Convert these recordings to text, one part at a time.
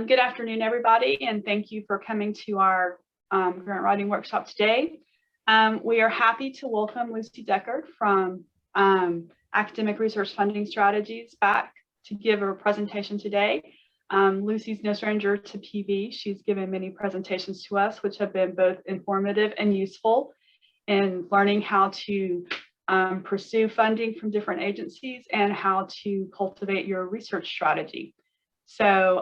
Good afternoon, everybody, and thank you for coming to our grant writing workshop today. We are happy to welcome Lucy Deckard from Academic Research Funding Strategies back to give a presentation today. Lucy's no stranger to PV. She's given many presentations to us, which have been both informative and useful in learning how to pursue funding from different agencies and how to cultivate your research strategy. So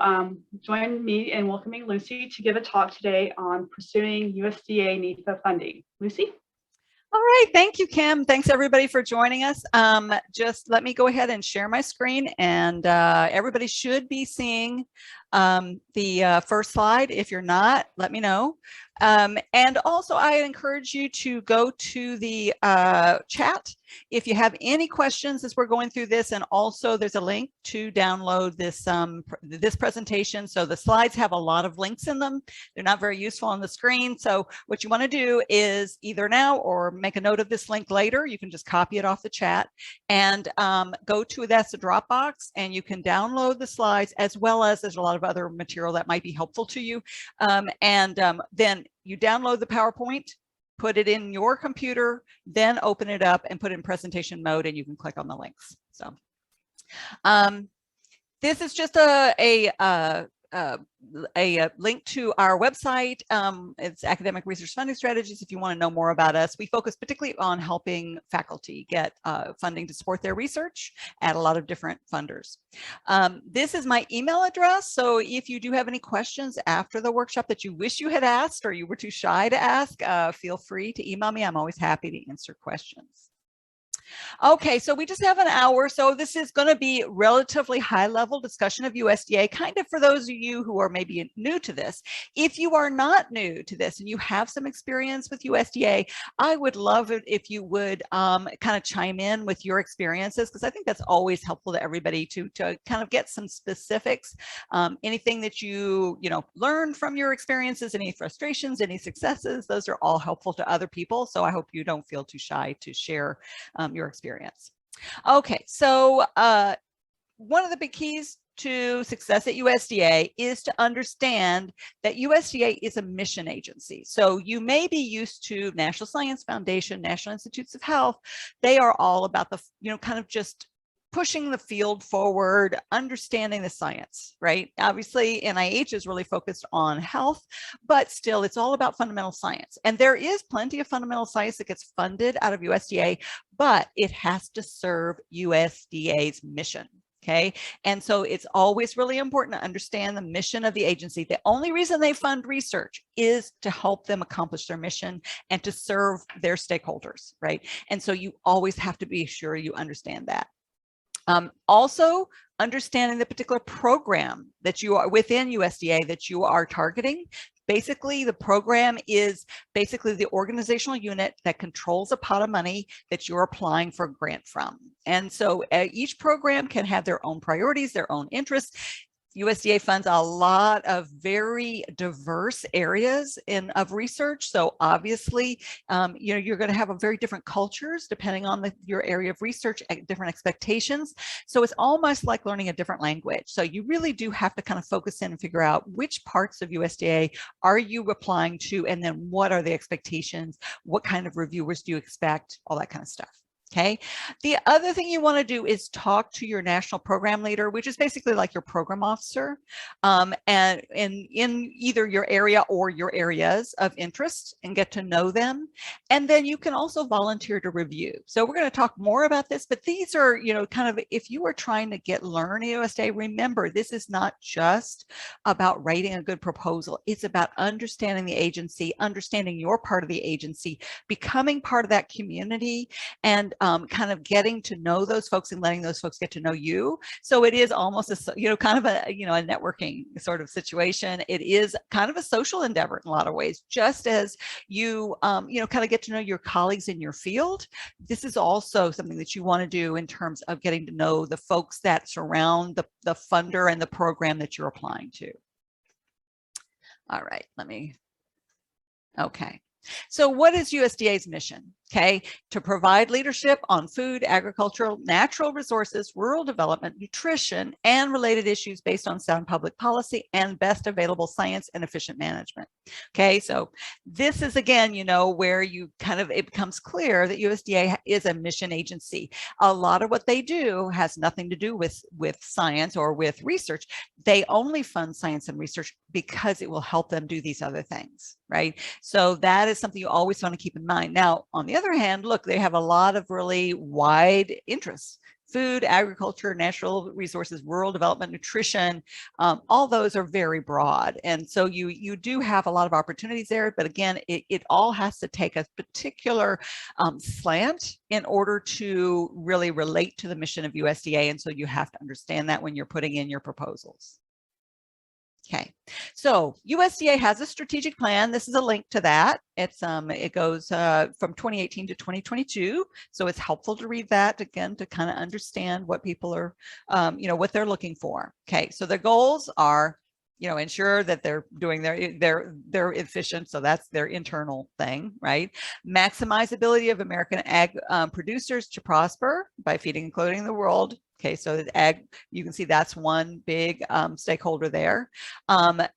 join me in welcoming Lucy to give a talk today on pursuing USDA-NIFA funding. Lucy? All right, thank you, Kim. Thanks everybody for joining us. Just let me go ahead and share my screen, and everybody should be seeing the first slide. If you're not, let me know. And also I encourage you to go to the chat if you have any questions as we're going through this, and also there's a link to download this this presentation. So the slides have a lot of links in them. They're not very useful on the screen. So what you want to do is either now or make a note of this link later. You can just copy it off the chat and go to that's a Dropbox, and you can download the slides, as well as there's a lot of other material that might be helpful to you. Then you download the PowerPoint, put it in your computer, then open it up and put it in presentation mode, and you can click on the links. So this is just a link to our website. It's Academic Research Funding Strategies. If you want to know more about us, we focus particularly on helping faculty get funding to support their research at a lot of different funders. This is my email address. So if you do have any questions after the workshop that you wish you had asked or you were too shy to ask, feel free to email me. I'm always happy to answer questions. Okay, so we just have an hour, so this is going to be relatively high-level discussion of USDA, kind of for those of you who are maybe new to this. If you are not new to this and you have some experience with USDA, I would love it if you would kind of chime in with your experiences, because I think that's always helpful to everybody to kind of get some specifics. Anything that you learned from your experiences, any frustrations, any successes, those are all helpful to other people. So I hope you don't feel too shy to share your experience. Okay, so one of the big keys to success at USDA is to understand that USDA is a mission agency. So you may be used to National Science Foundation, National Institutes of Health. They are all about the, kind of just pushing the field forward, understanding the science, right? Obviously, NIH is really focused on health, but still it's all about fundamental science. And there is plenty of fundamental science that gets funded out of USDA, but it has to serve USDA's mission. Okay, and so it's always really important to understand the mission of the agency. The only reason they fund research is to help them accomplish their mission and to serve their stakeholders, right? And so you always have to be sure you understand that. Also, understanding the particular program that you are within USDA that you are targeting. Basically, the program is basically the organizational unit that controls a pot of money that you're applying for a grant from. And so each program can have their own priorities, their own interests. USDA funds a lot of very diverse areas of research. So obviously, you're going to have a very different cultures depending on your area of research, different expectations. So it's almost like learning a different language. So you really do have to kind of focus in and figure out which parts of USDA are you applying to, and then what are the expectations? What kind of reviewers do you expect? All that kind of stuff. Okay. The other thing you want to do is talk to your national program leader, which is basically like your program officer, and in either your area or your areas of interest, and get to know them. And then you can also volunteer to review. So we're going to talk more about this, but these are, kind of, if you are trying to learn at USDA, remember, this is not just about writing a good proposal. It's about understanding the agency, understanding your part of the agency, becoming part of that community, and kind of getting to know those folks and letting those folks get to know you. So it is almost a, kind of a, a networking sort of situation. It is kind of a social endeavor in a lot of ways, just as you, kind of get to know your colleagues in your field. This is also something that you want to do in terms of getting to know the folks that surround the funder and the program that you're applying to. All right, okay. So what is USDA's mission? okay, to provide leadership on food, agricultural, natural resources, rural development, nutrition, and related issues based on sound public policy and best available science and efficient management. Okay, so this is again, where you it becomes clear that USDA is a mission agency. A lot of what they do has nothing to do with science or with research. They only fund science and research because it will help them do these other things, right? So that is something you always want to keep in mind. Now, on the other hand, look, they have a lot of really wide interests: food, agriculture, natural resources, rural development, nutrition. All those are very broad. And so you do have a lot of opportunities there. But again, it all has to take a particular slant in order to really relate to the mission of USDA. And so you have to understand that when you're putting in your proposals. Okay, so USDA has a strategic plan. This is a link to that. It goes from 2018 to 2022. So it's helpful to read that again to kind of understand what people are, what they're looking for. Okay, so the goals are, ensure that they're doing they're efficient. So that's their internal thing, right? Maximize ability of American ag producers to prosper by feeding and clothing the world. Okay, so ag, you can see that's one big stakeholder there.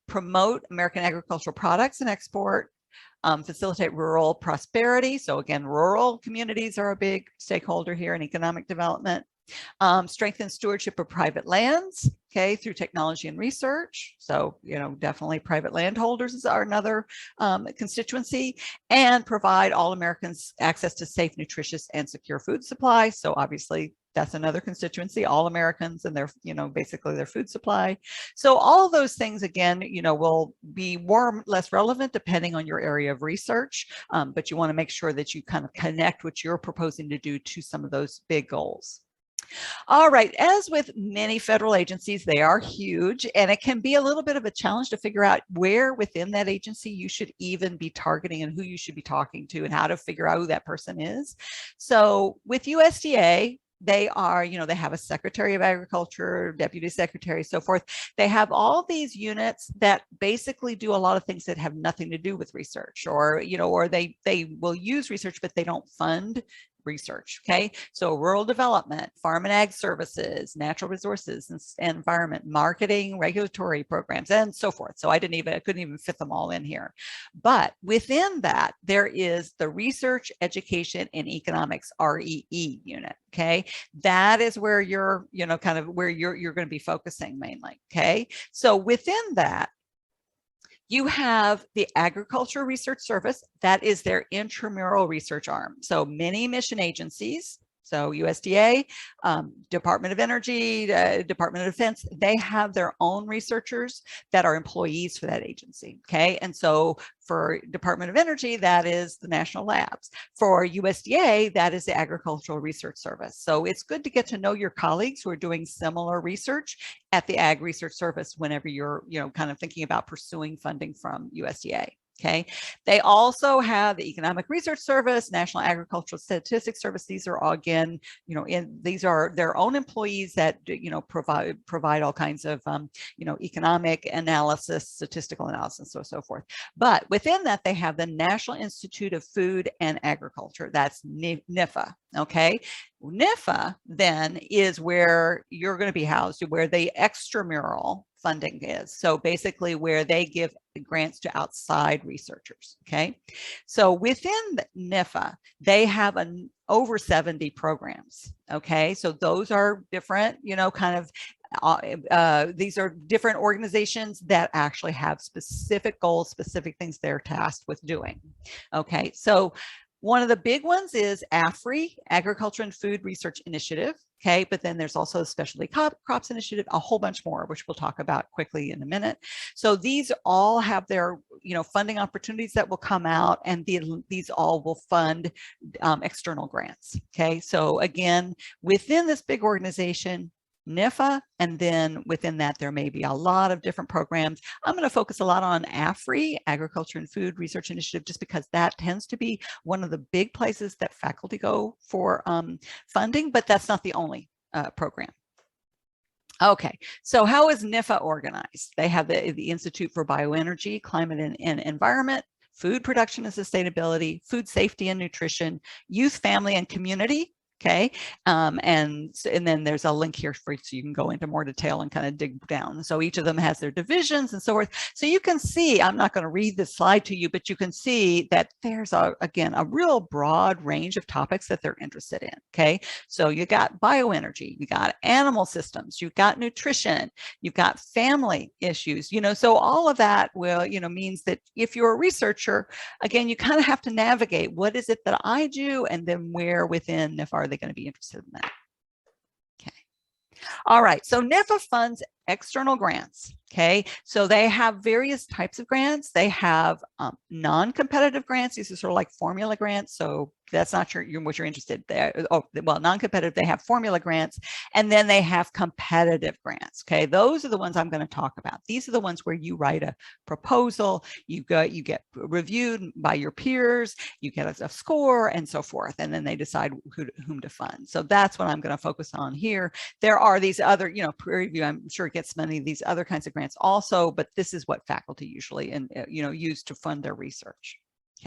Promote American agricultural products and export. Facilitate rural prosperity. So again, rural communities are a big stakeholder here in economic development. Strengthen stewardship of private lands, okay, through technology and research. So, definitely private landholders are another constituency, and provide all Americans access to safe, nutritious, and secure food supply. So obviously that's another constituency, all Americans and their, basically their food supply. So all of those things, again, will be more or less relevant depending on your area of research, but you want to make sure that you kind of connect what you're proposing to do to some of those big goals. All right, as with many federal agencies, they are huge, and it can be a little bit of a challenge to figure out where within that agency you should even be targeting and who you should be talking to and how to figure out who that person is. So with USDA, they are, they have a Secretary of Agriculture, Deputy Secretary, so forth. They have all these units that basically do a lot of things that have nothing to do with research, or, or they will use research, but they don't fund research. Okay, so rural development, farm and ag services, natural resources and environment, marketing, regulatory programs, and so forth. So I couldn't even fit them all in here. But within that, there is the Research, Education, and Economics REE unit. Okay, that is where you're, kind of where you're going to be focusing mainly. Okay, so within that, you have the Agricultural Research Service. That is their intramural research arm. So many mission agencies, so USDA, Department of Energy, Department of Defense, they have their own researchers that are employees for that agency, okay? And so for Department of Energy, that is the national labs. For USDA, that is the Agricultural Research Service. So it's good to get to know your colleagues who are doing similar research at the Ag Research Service whenever you're, kind of thinking about pursuing funding from USDA. Okay, they also have the Economic Research Service, National Agricultural Statistics Service. These are all, again, these are their own employees that, provide all kinds of, economic analysis, statistical analysis, so forth. But within that, they have the National Institute of Food and Agriculture. That's NIFA. Okay, NIFA then is where you're going to be housed, where the extramural funding is. So basically where they give grants to outside researchers. Okay, so within the NIFA, they have over 70 programs. Okay, so those are different, these are different organizations that actually have specific goals, specific things they're tasked with doing. Okay, so one of the big ones is AFRI, Agriculture and Food Research Initiative. Okay, but then there's also a Specialty Crops Initiative, a whole bunch more, which we'll talk about quickly in a minute. So these all have their, funding opportunities that will come out, and these all will fund external grants. Okay, so again, within this big organization, NIFA, and then within that, there may be a lot of different programs. I'm going to focus a lot on AFRI, Agriculture and Food Research Initiative, just because that tends to be one of the big places that faculty go for funding, but that's not the only program. Okay, so how is NIFA organized? They have the Institute for Bioenergy, Climate and Environment, food production and sustainability, food safety and nutrition, youth, family, and community. Okay, and then there's a link here for so you can go into more detail and kind of dig down. So each of them has their divisions and so forth. So you can see, I'm not going to read this slide to you, but you can see that there's again a real broad range of topics that they're interested in. Okay, so you got bioenergy, you got animal systems, you've got nutrition, you've got family issues. So all of that will means that if you're a researcher, again, you kind of have to navigate what is it that I do, and then where within NIFA are they going to be interested in that. Okay. All right. So NIFA funds external grants. Okay. So they have various types of grants. They have non-competitive grants. These are sort of like formula grants. So that's not what you're interested in there. Oh, well, non-competitive, they have formula grants, and then they have competitive grants. Okay. Those are the ones I'm going to talk about. These are the ones where you write a proposal, you get reviewed by your peers, you get a score and so forth, and then they decide whom to fund. So that's what I'm going to focus on here. There are these other, peer review, I'm sure it gets many of these other kinds of grants also, but this is what faculty usually use to fund their research.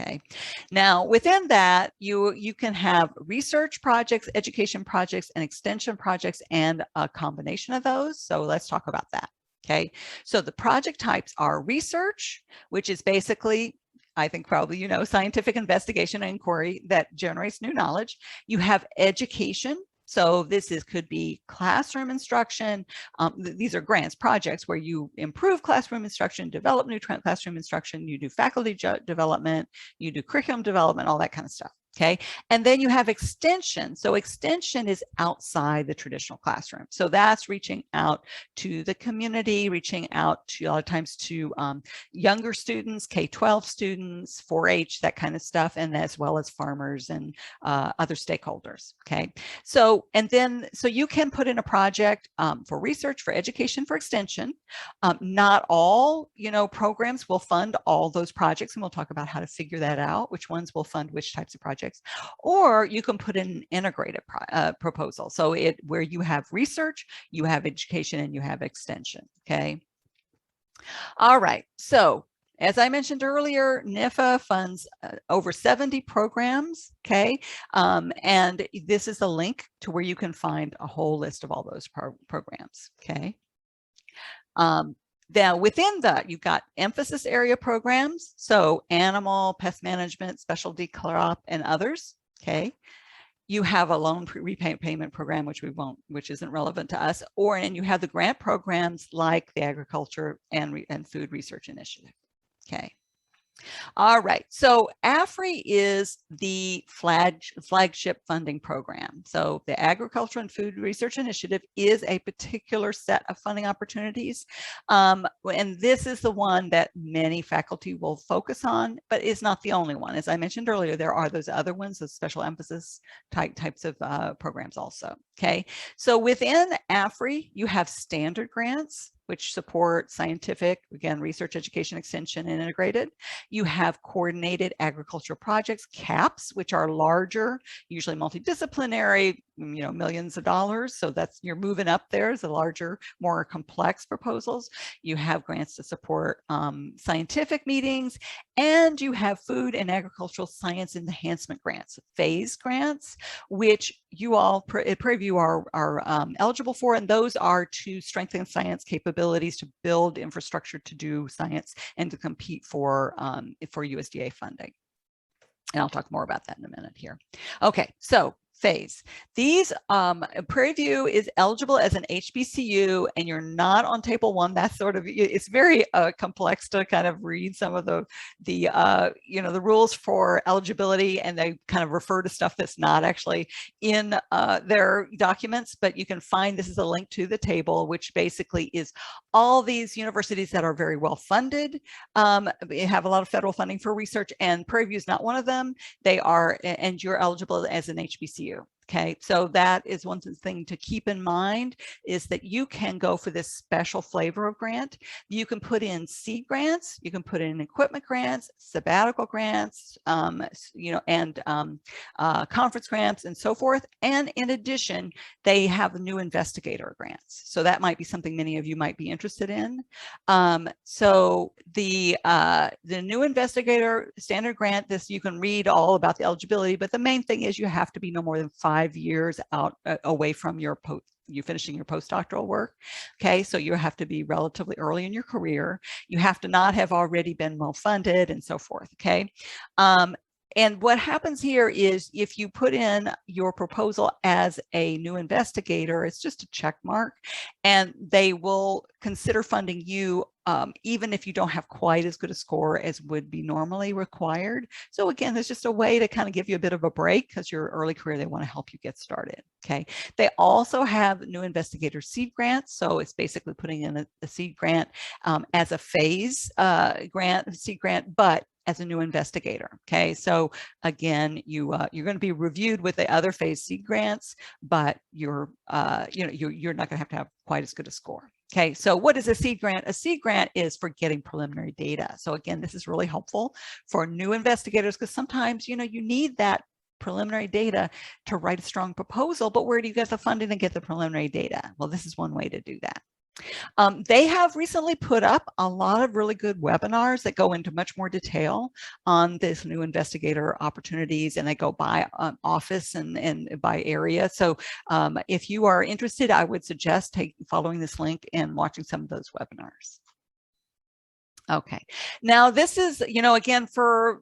Okay, now within that, you can have research projects, education projects, and extension projects, and a combination of those. So let's talk about that. Okay, so the project types are research, which is basically, I think probably scientific investigation and inquiry that generates new knowledge. You have education. So could be classroom instruction. These are grants, projects where you improve classroom instruction, develop new classroom instruction, you do faculty development, you do curriculum development, all that kind of stuff. Okay, and then you have extension. So extension is outside the traditional classroom. So that's reaching out to the community, reaching out to a lot of times to younger students, K-12 students, 4-H, that kind of stuff, and as well as farmers and other stakeholders. Okay, so you can put in a project for research, for education, for extension. Not all programs will fund all those projects, and we'll talk about how to figure that out, which ones will fund which types of projects. Or you can put in an integrated proposal. So where you have research, you have education, and you have extension. Okay. All right. So as I mentioned earlier, NIFA funds over 70 programs. Okay. And this is a link to where you can find a whole list of all those programs. Okay. Now, within that, you've got emphasis area programs, so animal, pest management, specialty crop, and others. Okay, you have a loan repayment program, which isn't relevant to us, and you have the grant programs like the Agriculture and Food Research Initiative. Okay. All right, so AFRI is the flagship funding program. So the Agriculture and Food Research Initiative is a particular set of funding opportunities. And this is the one that many faculty will focus on, but is not the only one. As I mentioned earlier, there are those other ones, those special emphasis types of programs also. Okay, so within AFRI, you have standard grants, which support scientific, again, research, education, extension, and integrated. You have coordinated agricultural projects, CAPs, which are larger, usually multidisciplinary, millions of dollars. So you're moving up there as a larger, more complex proposals. You have grants to support scientific meetings, and you have food and agricultural science enhancement grants, phase grants, which you all at Preview are eligible for, and those are to strengthen science capabilities, to build infrastructure to do science, and to compete for USDA funding. And I'll talk more about that in a minute here. Okay, so phase. These Preview is eligible as an HBCU, and you're not on table 1. That's sort of, it's very complex to kind of read some of the rules for eligibility, and they kind of refer to stuff that's not actually in their documents, but you can find, this is a link to the table, which basically is all these universities that are very well funded, have a lot of federal funding for research, and Preview is not one of them. They are, and you're eligible as an HBCU. Okay, so that is one thing to keep in mind, is that you can go for this special flavor of grant. You can put in seed grants, you can put in equipment grants, sabbatical grants, and conference grants and so forth. And in addition, they have new investigator grants. So that might be something many of you might be interested in. So the new investigator standard grant, this you can read all about the eligibility, but the main thing is you have to be no more than 5 years out away from you finishing your postdoctoral work. Okay, so you have to be relatively early in your career. You have to not have already been well funded and so forth. Okay. And what happens here is if you put in your proposal as a new investigator, it's just a check mark, and they will consider funding you even if you don't have quite as good a score as would be normally required. So again, there's just a way to kind of give you a bit of a break because your early career, they want to help you get started. Okay. They also have new investigator seed grants. So it's basically putting in a seed grant as a phase seed grant, but as a new investigator. Okay, so again, you're going to be reviewed with the other phase seed grants, but you're not going to have quite as good a score. Okay, so what is a seed grant? A seed grant is for getting preliminary data. So again, this is really helpful for new investigators because sometimes you need that preliminary data to write a strong proposal, but where do you get the funding and get the preliminary data? Well, this is one way to do that. They have recently put up a lot of really good webinars that go into much more detail on this new investigator opportunities, and they go by office and by area. So if you are interested, I would suggest following this link and watching some of those webinars. Okay, now this is, again, for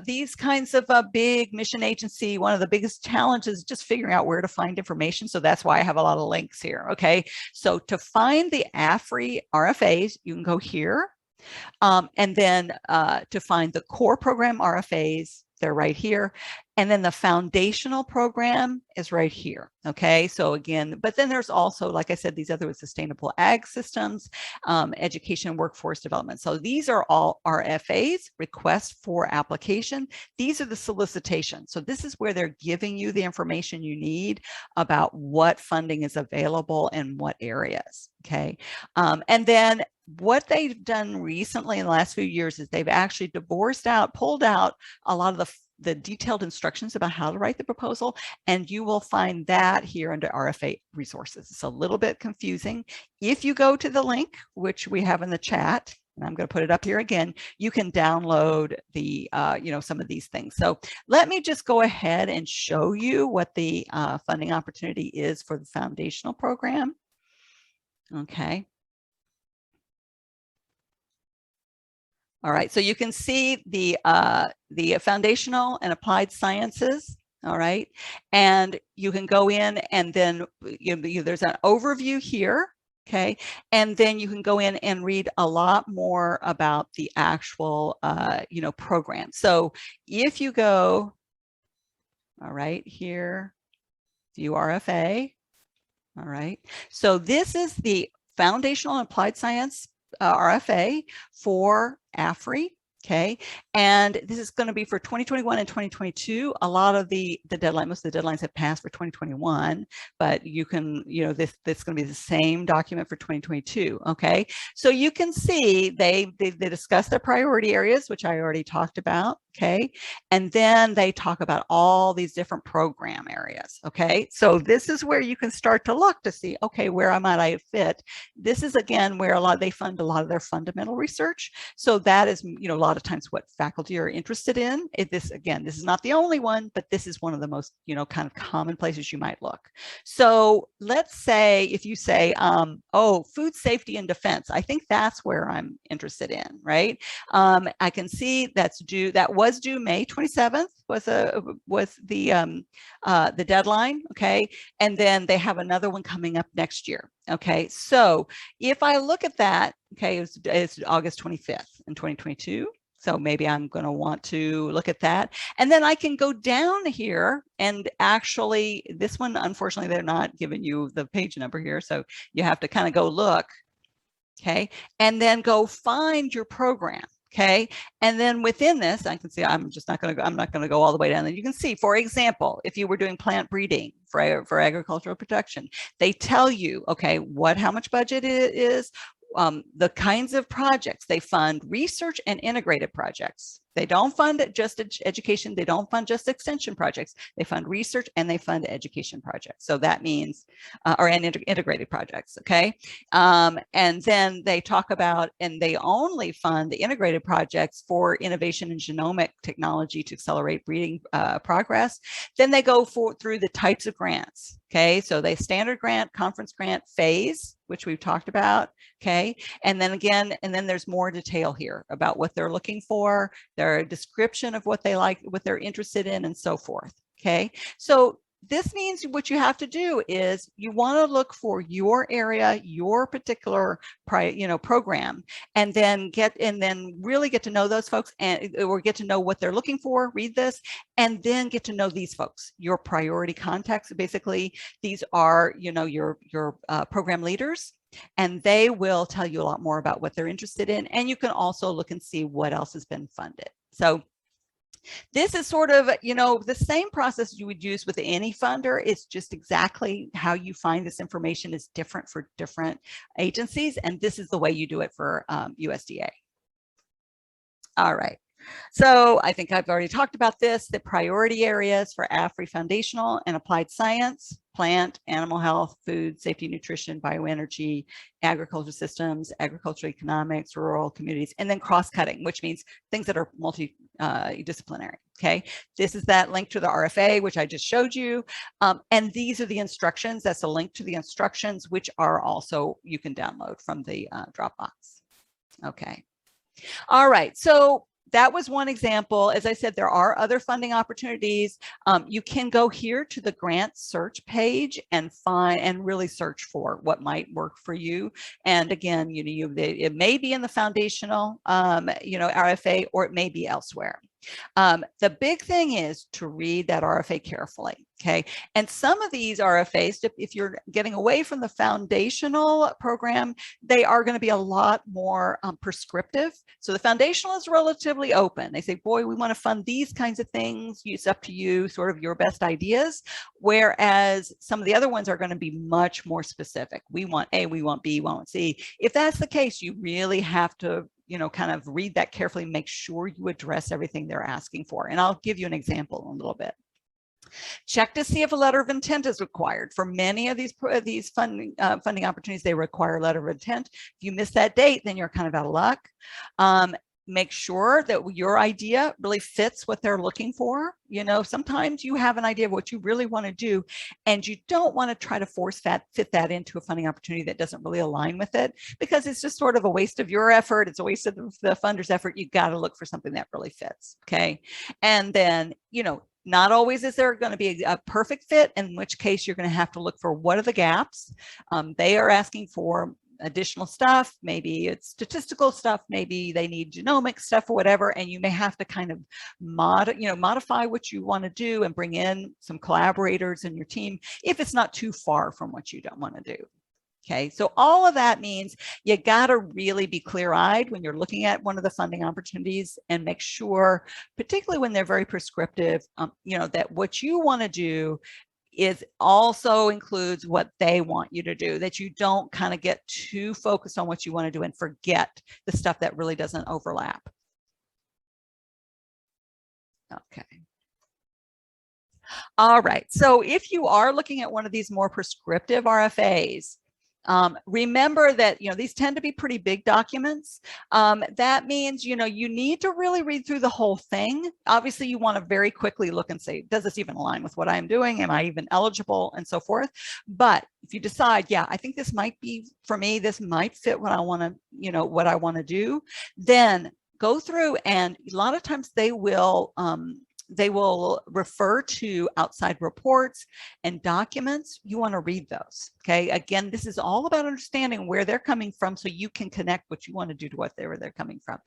these kinds of big mission agency, one of the biggest challenges is just figuring out where to find information. So that's why I have a lot of links here. Okay, so to find the AFRI RFAs, you can go here. And then to find the core program RFAs, they're right here. And then the foundational program is right here. Okay, so again, but then there's also, like I said, these other sustainable ag systems, education and workforce development. So these are all RFAs, requests for application. These are the solicitations. So this is where they're giving you the information you need about what funding is available in what areas. Okay, and then what they've done recently in the last few years is they've actually pulled out a lot of the detailed instructions about how to write the proposal, and you will find that here under RFA resources. It's a little bit confusing. If you go to the link, which we have in the chat, and I'm going to put it up here again, you can download the, some of these things. So let me just go ahead and show you what the funding opportunity is for the foundational program. Okay. All right, so you can see the foundational and applied sciences. All right, and you can go in and then there's an overview here. Okay, and then you can go in and read a lot more about the actual program. So if you go, all right, here, view RFA. All right, so this is the foundational and applied science RFA for AFRI. Okay, and this is going to be for 2021 and 2022. A lot of the deadline, most of the deadlines have passed for 2021, but you can, this is going to be the same document for 2022. Okay, so you can see they discuss their priority areas, which I already talked about. Okay, and then they talk about all these different program areas. Okay, so this is where you can start to look to see, okay, where might I fit? This is again where they fund a lot of their fundamental research. So that is, a lot of times what faculty are interested in. This is not the only one, but this is one of the most, kind of common places you might look. So let's say if you say, oh, food safety and defense, I think that's where I'm interested in, right? I can see that was due May 27th was the deadline. Okay, and then they have another one coming up next year. Okay, so if I look at that, okay, it's August 25th in 2022. So maybe I'm going to want to look at that. And then I can go down here and actually, this one, unfortunately, they're not giving you the page number here. So you have to kind of go look. Okay, and then go find your program. Okay, and then within this, I can see I'm not going to go all the way down. And you can see, for example, if you were doing plant breeding for agricultural production, they tell you, okay, how much budget it is, the kinds of projects they fund: research and integrated projects. They don't fund just education. They don't fund just extension projects. They fund research and they fund education projects. So that means, or integrated projects, okay? And then they talk about, and they only fund the integrated projects for innovation in genomic technology to accelerate breeding progress. Then they go through the types of grants, okay? So they standard grant, conference grant, phase, which we've talked about, okay? And then again, and then there's more detail here about what they're looking for, their description of what they like, what they're interested in, and so forth, okay? So this means what you have to do is you want to look for your area, your particular program, and then really get to know those folks, or get to know what they're looking for. Read this, and then get to know these folks, your priority contacts. Basically, these are your program leaders, and they will tell you a lot more about what they're interested in. And you can also look and see what else has been funded. So this is sort of, the same process you would use with any funder. It's just exactly how you find this information is different for different agencies. And this is the way you do it for USDA. All right. So I think I've already talked about this. The priority areas for AFRI foundational and applied science: plant, animal health, food, safety, nutrition, bioenergy, agriculture systems, agricultural economics, rural communities, and then cross-cutting, which means things that are multidisciplinary. Okay, this is that link to the RFA, which I just showed you. And these are the instructions. That's a link to the instructions, which are also, you can download from the Dropbox. Okay. All right. So that was one example. As I said, there are other funding opportunities. You can go here to the grant search page and find and really search for what might work for you. And again, it may be in the foundational, RFA, or it may be elsewhere. The big thing is to read that RFA carefully, okay? And some of these RFAs, if you're getting away from the foundational program, they are going to be a lot more prescriptive. So the foundational is relatively open. They say, boy, we want to fund these kinds of things. It's up to you, sort of your best ideas. Whereas some of the other ones are going to be much more specific. We want A, we want B, we want C. If that's the case, you really have to kind of read that carefully, make sure you address everything they're asking for. And I'll give you an example in a little bit. Check to see if a letter of intent is required. For many of these funding opportunities, they require a letter of intent. If you miss that date, then you're kind of out of luck. Make sure that your idea really fits what they're looking for. Sometimes you have an idea of what you really want to do, and you don't want to try to fit that into a funding opportunity that doesn't really align with it, because it's just sort of a waste of your effort. It's a waste of the funder's effort. You got to look for something that really fits. Okay. And then, not always is there going to be a perfect fit, in which case you're going to have to look for what are the gaps. They are asking for additional stuff. Maybe it's statistical stuff. Maybe they need genomic stuff or whatever. And you may have to kind of modify what you want to do and bring in some collaborators in your team if it's not too far from what you don't want to do. Okay, so all of that means you got to really be clear-eyed when you're looking at one of the funding opportunities, and make sure, particularly when they're very prescriptive, that what you want to do is also includes what they want you to do, that you don't kind of get too focused on what you want to do and forget the stuff that really doesn't overlap. Okay. All right, so if you are looking at one of these more prescriptive RFAs, remember that, these tend to be pretty big documents. That means, you need to really read through the whole thing. Obviously, you want to very quickly look and say, does this even align with what I'm doing? Am I even eligible? And so forth. But if you decide, yeah, I think this might be for me, this might fit what I want to, what I want to do, then go through, and a lot of times they will refer to outside reports and documents. You want to read those. Okay. Again, this is all about understanding where they're coming from, so you can connect what you want to do to where they're coming from.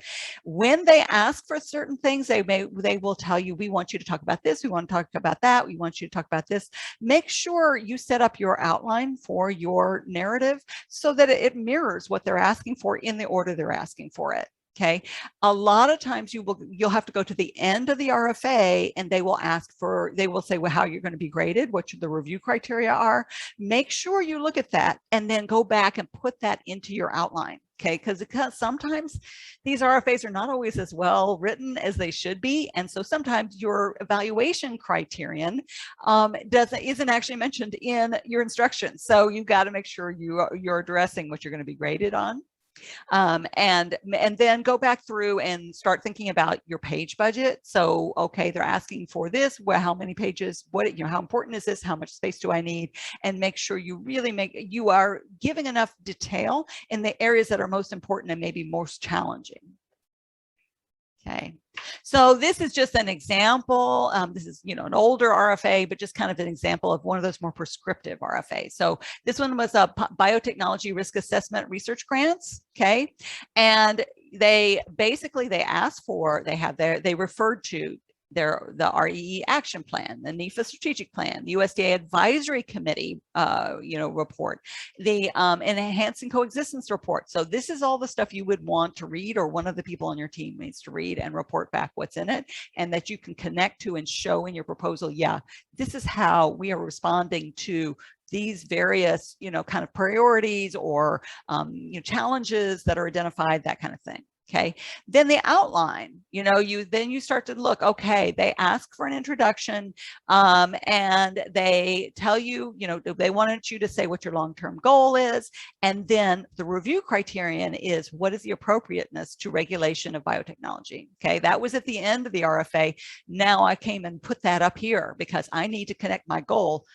When they ask for certain things, they will tell you, we want you to talk about this. We want to talk about that. We want you to talk about this. Make sure you set up your outline for your narrative so that it mirrors what they're asking for in the order they're asking for it. Okay, a lot of times you'll have to go to the end of the RFA and they will say, well, how you're going to be graded, what the review criteria are. Make sure you look at that and then go back and put that into your outline. Okay, because sometimes these RFAs are not always as well written as they should be. And so sometimes your evaluation criterion isn't actually mentioned in your instructions. So you've got to make sure you're addressing what you're going to be graded on. And then go back through and start thinking about your page budget. So, okay, they're asking for this. Well, how many pages? How important is this? How much space do I need? And make sure you are giving enough detail in the areas that are most important and maybe most challenging. Okay, so this is just an example. This is, an older RFA, but just kind of an example of one of those more prescriptive RFAs. So this one was a biotechnology risk assessment research grants. Okay, and they asked for, they referred to the REE action plan, the NIFA strategic plan, the USDA advisory committee, report, the enhancing coexistence report. So this is all the stuff you would want to read, or one of the people on your team needs to read and report back what's in it, and that you can connect to and show in your proposal. Yeah, this is how we are responding to these various, kind of priorities or, challenges that are identified, that kind of thing. Okay, then the outline, then you start to look, okay, they ask for an introduction, and they tell you, they wanted you to say what your long-term goal is. And then the review criterion is, what is the appropriateness to regulation of biotechnology? Okay, that was at the end of the RFA. Now I came and put that up here because I need to connect my goal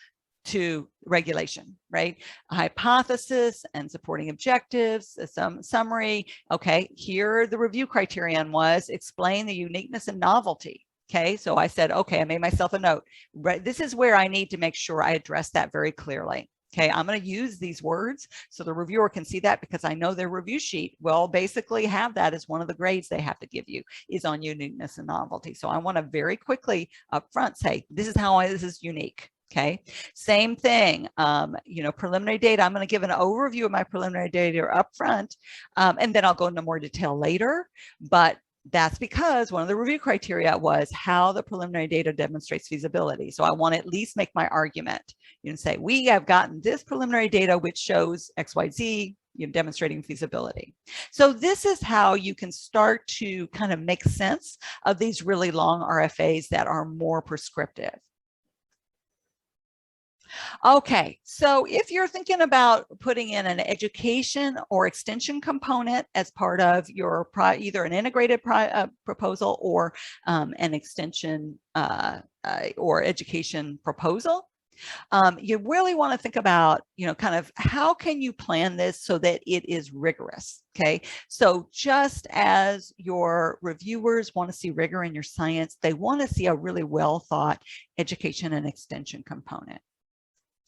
to regulation, right? A hypothesis and supporting objectives, some summary. Okay, here the review criterion was explain the uniqueness and novelty. Okay, so I said, okay, I made myself a note. Right, this is where I need to make sure I address that very clearly. Okay, I'm going to use these words so the reviewer can see that, because I know their review sheet will basically have that as one of the grades they have to give you, is on uniqueness and novelty. So I want to very quickly up front say, this is how this is unique. Okay, same thing, preliminary data. I'm going to give an overview of my preliminary data up front, and then I'll go into more detail later. But that's because one of the review criteria was how the preliminary data demonstrates feasibility. So I want to at least make my argument. You can say, we have gotten this preliminary data which shows XYZ, demonstrating feasibility. So this is how you can start to kind of make sense of these really long RFAs that are more prescriptive. Okay, so if you're thinking about putting in an education or extension component as part of your either an integrated proposal or an extension or education proposal, you really want to think about, kind of how can you plan this so that it is rigorous. Okay, so just as your reviewers want to see rigor in your science, they want to see a really well thought education and extension component.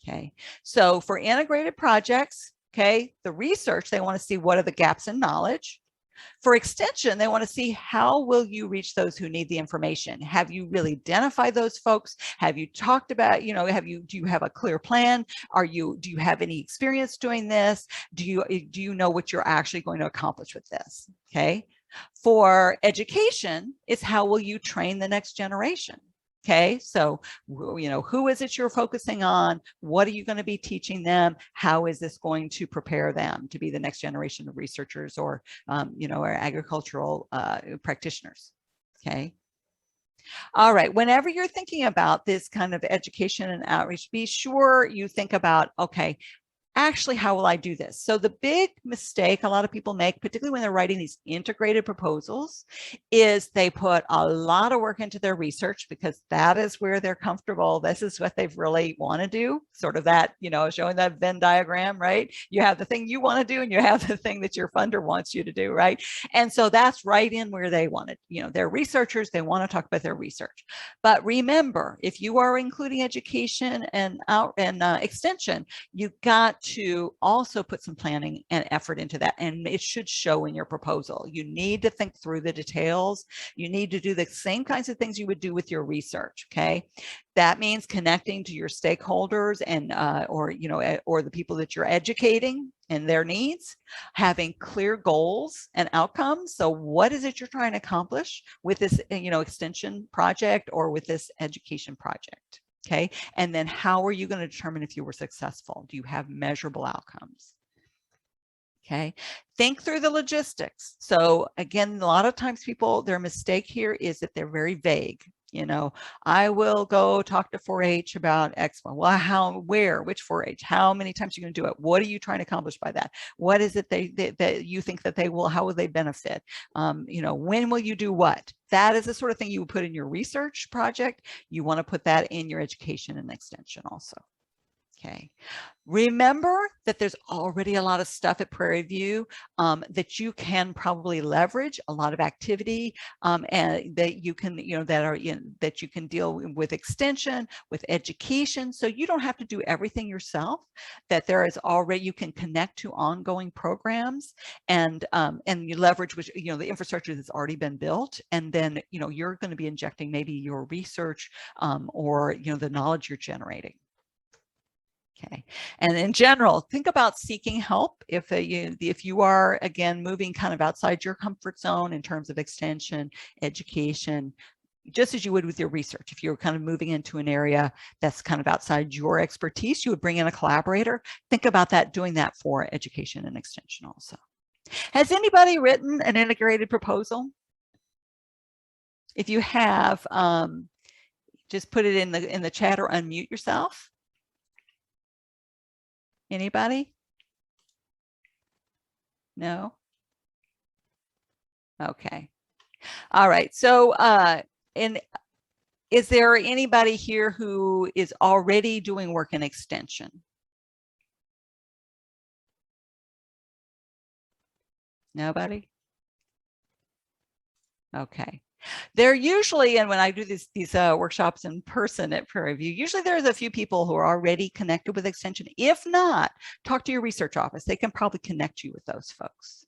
Okay, so for integrated projects, okay, the research, they want to see what are the gaps in knowledge. For extension, they want to see how will you reach those who need the information. Have you really identified those folks? Have you talked about, do you have a clear plan? Do you have any experience doing this? Do you know what you're actually going to accomplish with this? Okay, for education, it's how will you train the next generation? Okay, so, who is it you're focusing on? What are you going to be teaching them? How is this going to prepare them to be the next generation of researchers or, or agricultural practitioners? Okay. All right, whenever you're thinking about this kind of education and outreach, be sure you think about, okay, actually, how will I do this? So the big mistake a lot of people make, particularly when they're writing these integrated proposals, is they put a lot of work into their research because that is where they're comfortable. This is what they've really want to do. Sort of that, showing that Venn diagram, right? You have the thing you want to do and you have the thing that your funder wants you to do, right? And so that's right in where they want it. They're researchers. They want to talk about their research. But remember, if you are including education and extension, you've got to also put some planning and effort into that, and it should show in your proposal. You need to think through the details. You need to do the same kinds of things you would do with your research, okay? That means connecting to your stakeholders and or the people that you're educating and their needs, having clear goals and outcomes. So what is it you're trying to accomplish with this extension project or with this education project? Okay, and then how are you going to determine if you were successful? Do you have measurable outcomes? Okay, think through the logistics. So again, a lot of times people, their mistake here is that they're very vague. I will go talk to 4-H about X. Well, how, where, which 4-H, how many times are you going to do it? What are you trying to accomplish by that? What is it that you think that they will, how will they benefit? When will you do what? That is the sort of thing you would put in your research project. You want to put that in your education and extension also. Okay. Remember that there's already a lot of stuff at Prairie View that you can probably leverage, a lot of activity, and that you can, that you can deal with extension, with education. So you don't have to do everything yourself. That there is already, you can connect to ongoing programs, and you leverage which the infrastructure that's already been built, and then you're going to be injecting maybe your research or the knowledge you're generating. Okay, and in general, think about seeking help if you are, again, moving kind of outside your comfort zone in terms of extension, education, just as you would with your research. If you're kind of moving into an area that's kind of outside your expertise, you would bring in a collaborator. Think about that, doing that for education and extension also. Has anybody written an integrated proposal? If you have, just put it in the chat or unmute yourself. Anybody? No? Okay. All right. So, is there anybody here who is already doing work in extension? Nobody? Okay. They're usually, and when I do these workshops in person at Prairie View, usually there's a few people who are already connected with extension. If not, talk to your research office. They can probably connect you with those folks.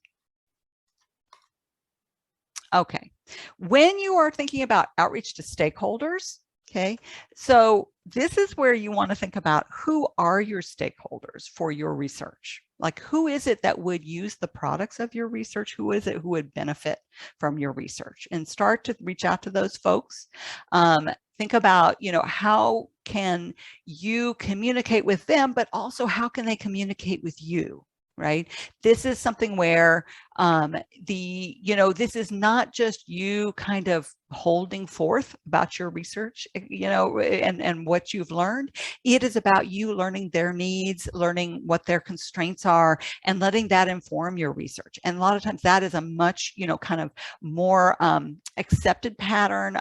Okay. When you are thinking about outreach to stakeholders, okay, so this is where you want to think about who are your stakeholders for your research. Like, who is it that would use the products of your research? Who is it who would benefit from your research? And start to reach out to those folks. Think about, how can you communicate with them, but also how can they communicate with you? Right? This is something where this is not just you kind of holding forth about your research, and what you've learned. It is about you learning their needs, learning what their constraints are, and letting that inform your research. And a lot of times that is a much, kind of more accepted pattern.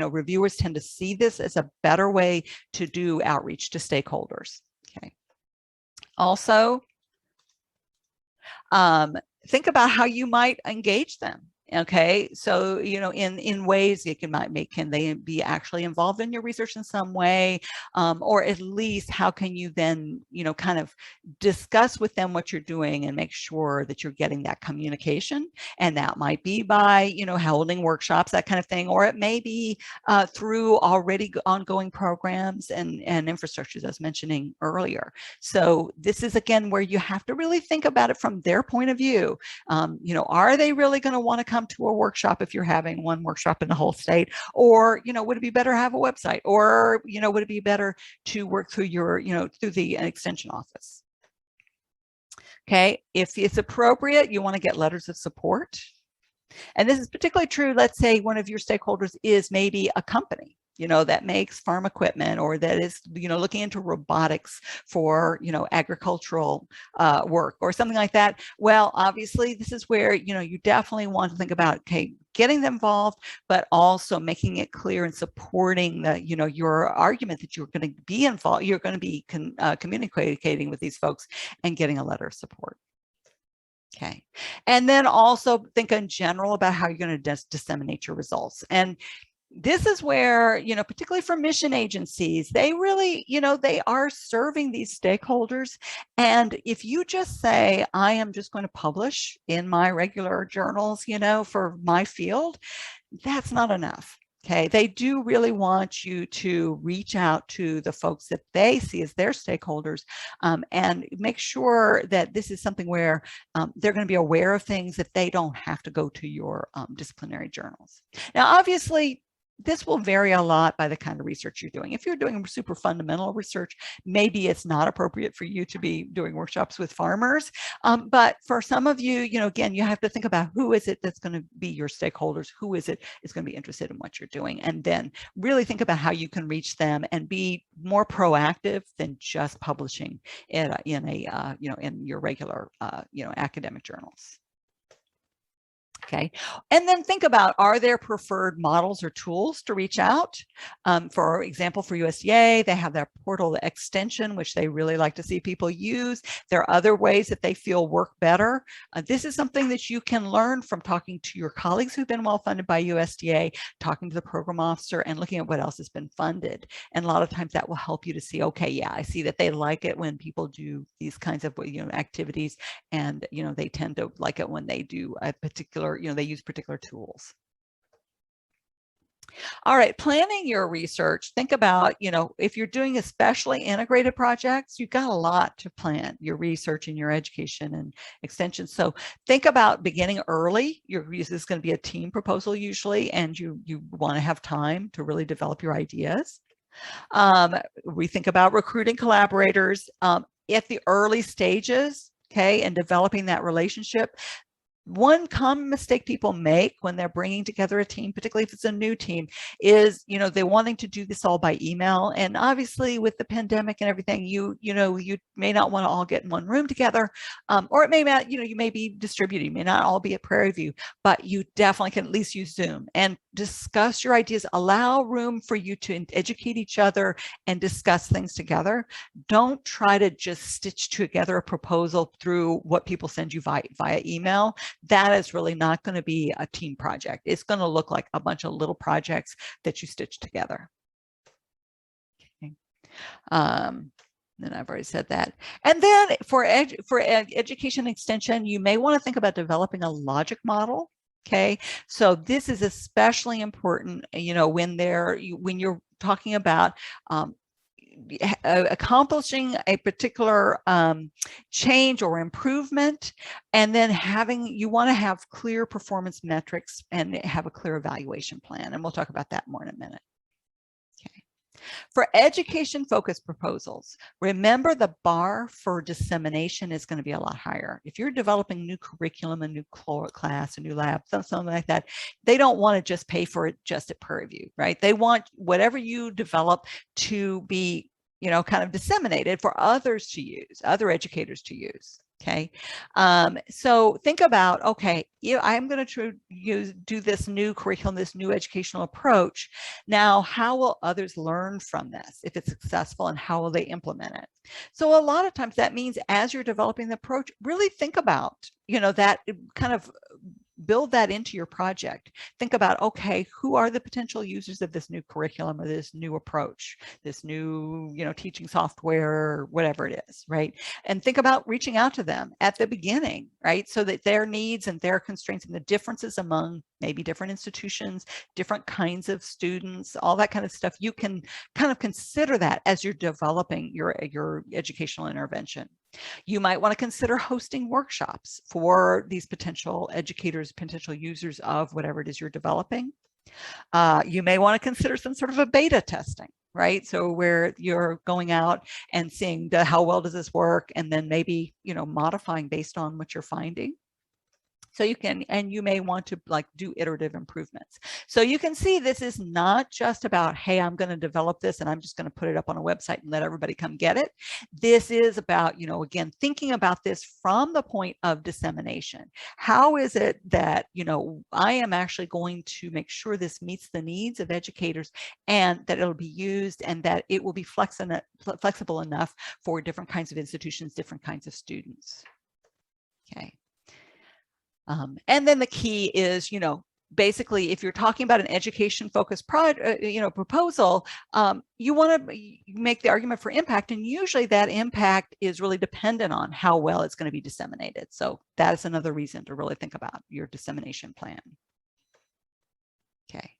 Reviewers tend to see this as a better way to do outreach to stakeholders. Okay. Also, think about how you might engage them. Okay, so in ways you can they be actually involved in your research in some way, or at least how can you then kind of discuss with them what you're doing and make sure that you're getting that communication. And that might be by holding workshops, that kind of thing, or it may be through already ongoing programs and infrastructures, as I was mentioning earlier. So this is again where you have to really think about it from their point of view. Are they really going to want to come to a workshop if you're having one workshop in the whole state? Or would it be better to have a website? Or would it be better to work through your through the extension office? Okay, if it's appropriate, you want to get letters of support. And this is particularly true, let's say one of your stakeholders is maybe a company that makes farm equipment, or that is looking into robotics for agricultural work or something like that. Well, obviously this is where you definitely want to think about, okay, getting them involved, but also making it clear and supporting the your argument that you're going to be involved, you're going to be communicating with these folks and getting a letter of support. Okay, and then also think in general about how you're going to disseminate your results. And This is where, you know, particularly for mission agencies, they really, you know, they are serving these stakeholders. And if you just say, I am just going to publish in my regular journals, you know, for my field, that's not enough. Okay, they do really want you to reach out to the folks that they see as their stakeholders, and make sure that this is something where they're going to be aware of things that they don't have to go to your disciplinary journals. Now, obviously, this will vary a lot by the kind of research you're doing. If you're doing super fundamental research, maybe it's not appropriate for you to be doing workshops with farmers. But for some of you, you know, again, you have to think about who is it that's going to be your stakeholders, who is it is going to be interested in what you're doing, and then really think about how you can reach them and be more proactive than just publishing in your regular academic journals. Okay, and then think about, are there preferred models or tools to reach out? For example, for USDA, they have their portal extension, which they really like to see people use. There are other ways that they feel work better. This is something that you can learn from talking to your colleagues who've been well funded by USDA, talking to the program officer, and looking at what else has been funded. And a lot of times that will help you to see, okay, yeah, I see that they like it when people do these kinds of, you know, activities, and, you know, they tend to like it when they do a particular, you know, they use particular tools. All right, planning your research. Think about, you know, if you're doing especially integrated projects, you've got a lot to plan your research and your education and extension. So think about beginning early. This is going to be a team proposal usually, and you want to have time to really develop your ideas. We think about recruiting collaborators at the early stages, okay, and developing that relationship. One common mistake people make when they're bringing together a team, particularly if it's a new team, is, you know, they're wanting to do this all by email. And obviously with the pandemic and everything, you may not want to all get in one room together, or it may not, you know, you may be distributed, you may not all be at Prairie View, but you definitely can at least use Zoom and discuss your ideas, allow room for you to educate each other and discuss things together. Don't try to just stitch together a proposal through what people send you via email. That is really not going to be a team project. It's going to look like a bunch of little projects that you stitch together. Okay. Then I've already said that. And then for education extension, you may want to think about developing a logic model. Okay, so this is especially important, you know, when you're talking about accomplishing a particular change or improvement, and then you want to have clear performance metrics and have a clear evaluation plan. And we'll talk about that more in a minute. Okay. For education-focused proposals, remember the bar for dissemination is going to be a lot higher. If you're developing new curriculum, a new class, a new lab, something like that, they don't want to just pay for it just at Prairie View, right? They want whatever you develop to be, you know, kind of disseminated for others to use, other educators to use. Okay, so think about, okay, I'm going to do this new curriculum, this new educational approach. Now, how will others learn from this if it's successful, and how will they implement it? So a lot of times that means as you're developing the approach, really think about, you know, that kind of build that into your project. Think about, okay, who are the potential users of this new curriculum or this new approach, this new, you know, teaching software, whatever it is, right? And think about reaching out to them at the beginning, right? So that their needs and their constraints and the differences among maybe different institutions, different kinds of students, all that kind of stuff, you can kind of consider that as you're developing your educational intervention. You might want to consider hosting workshops for these potential educators, potential users of whatever it is you're developing. You may want to consider some sort of a beta testing, right? So where you're going out and seeing how well does this work, and then maybe, you know, modifying based on what you're finding. So you can, and you may want to like do iterative improvements. So you can see this is not just about, hey, I'm going to develop this and I'm just going to put it up on a website and let everybody come get it. This is about, you know, again, thinking about this from the point of dissemination. How is it that, you know, I am actually going to make sure this meets the needs of educators, and that it'll be used, and that it will be flexible enough for different kinds of institutions, different kinds of students. Okay. And then the key is, you know, basically, if you're talking about an education-focused proposal, you want to make the argument for impact, and usually that impact is really dependent on how well it's going to be disseminated. So that is another reason to really think about your dissemination plan. Okay,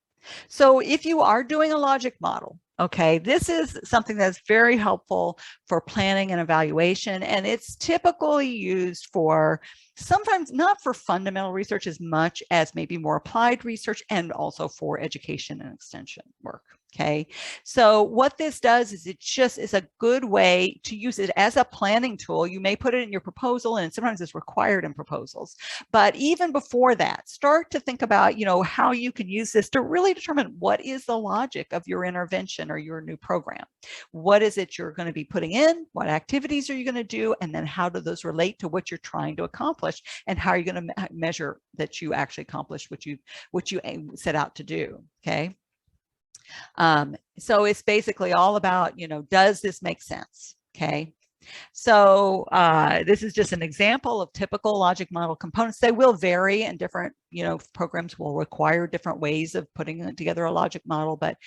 so if you are doing a logic model, okay, this is something that's very helpful for planning and evaluation, and it's typically used for sometimes not for fundamental research as much as maybe more applied research, and also for education and extension work. Okay, so what this does is it just is a good way to use it as a planning tool. You may put it in your proposal, and sometimes it's required in proposals. But even before that, start to think about, how you can use this to really determine what is the logic of your intervention or your new program. What is it you're going to be putting in? What activities are you going to do? And then how do those relate to what you're trying to accomplish? And how are you going to measure that you actually accomplish what you set out to do? Okay. So it's basically all about, does this make sense? Okay. So this is just an example of typical logic model components. They will vary, and different, programs will require different ways of putting together a logic model. But,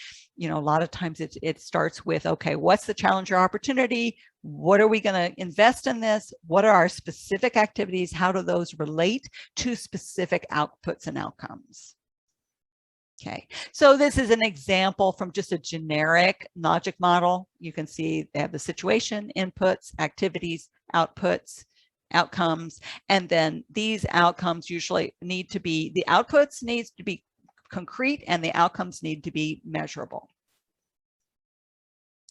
a lot of times it starts with, okay, what's the challenge or opportunity? What are we going to invest in this? What are our specific activities? How do those relate to specific outputs and outcomes? Okay, so this is an example from just a generic logic model. You can see they have the situation, inputs, activities, outputs, outcomes, and then these outcomes usually need to be, the outputs needs to be concrete and the outcomes need to be measurable.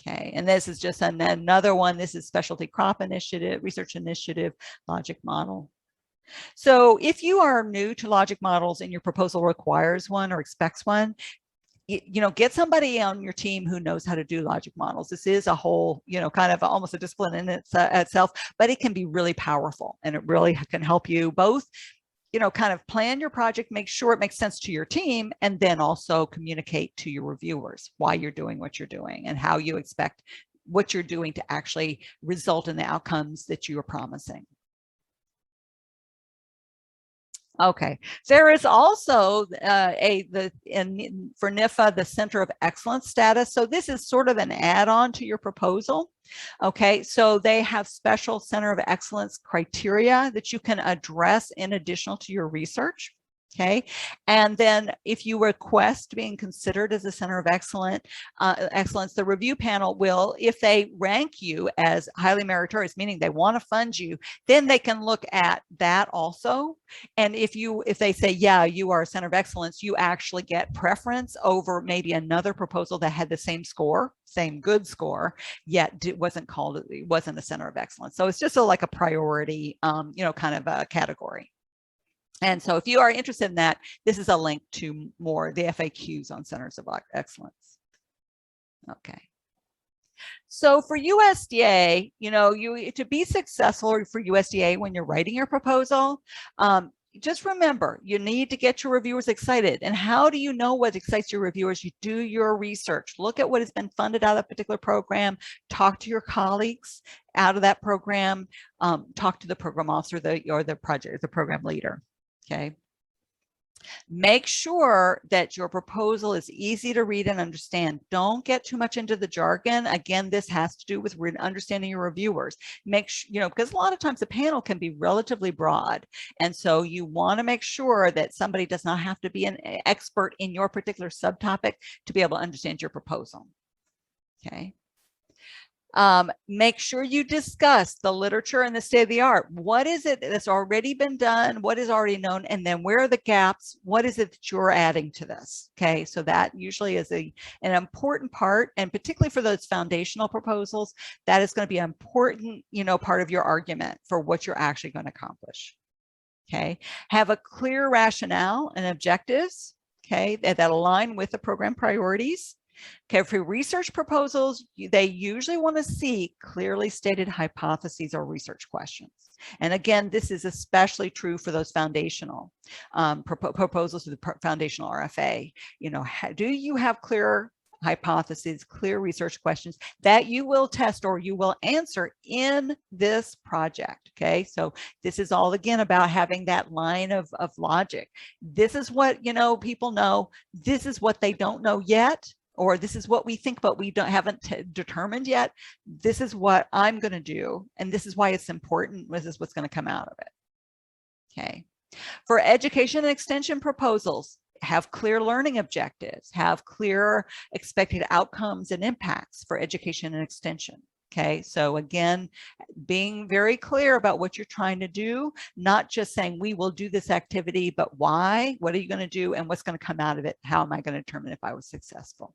Okay, and this is just another one. This is specialty crop initiative, research initiative, logic model. So if you are new to logic models and your proposal requires one or expects one, get somebody on your team who knows how to do logic models. This is a whole, kind of almost a discipline in itself, but it can be really powerful, and it really can help you both, kind of plan your project, make sure it makes sense to your team, and then also communicate to your reviewers why you're doing what you're doing and how you expect what you're doing to actually result in the outcomes that you are promising. Okay, there is also for NIFA, the Center of Excellence status. So this is sort of an add-on to your proposal. Okay, so they have special Center of Excellence criteria that you can address in addition to your research. Okay, and then if you request being considered as a Center of Excellence, the review panel will, if they rank you as highly meritorious, meaning they want to fund you, then they can look at that also. And if they say, yeah, you are a Center of Excellence, you actually get preference over maybe another proposal that had the same score, same good score, yet it wasn't a Center of Excellence. So it's just like a priority, kind of a category. And so if you are interested in that, this is a link to more the FAQs on Centers of Excellence. Okay. So for USDA, to be successful for USDA when you're writing your proposal, just remember, you need to get your reviewers excited. And how do you know what excites your reviewers? You do your research. Look at what has been funded out of a particular program. Talk to your colleagues out of that program. Talk to the program officer or the program leader. Okay. Make sure that your proposal is easy to read and understand. Don't get too much into the jargon. Again, this has to do with understanding your reviewers. Make sure, because a lot of times the panel can be relatively broad. And so you want to make sure that somebody does not have to be an expert in your particular subtopic to be able to understand your proposal. Okay. Make sure you discuss the literature and the state of the art. What is it that's already been done? What is already known? And then where are the gaps? What is it that you're adding to this? Okay, so that usually is an important part, and particularly for those foundational proposals, that is going to be an important, part of your argument for what you're actually going to accomplish. Okay, have a clear rationale and objectives, okay, that align with the program priorities. Okay, for research proposals, they usually want to see clearly stated hypotheses or research questions. And again, this is especially true for those foundational proposals with the foundational RFA. Do you have clear hypotheses, clear research questions that you will test or you will answer in this project. Okay, so this is all again about having that line of logic. This is what, you know, people know. This is what they don't know yet, or this is what we think but we haven't determined yet. This is what I'm going to do, and this is why it's important. This is what's going to come out of it. Okay, for education and extension proposals, have clear learning objectives, have clear expected outcomes and impacts for education and extension. Okay, so again, being very clear about what you're trying to do, not just saying we will do this activity, but why, what are you going to do, and what's going to come out of it? How am I going to determine if I was successful?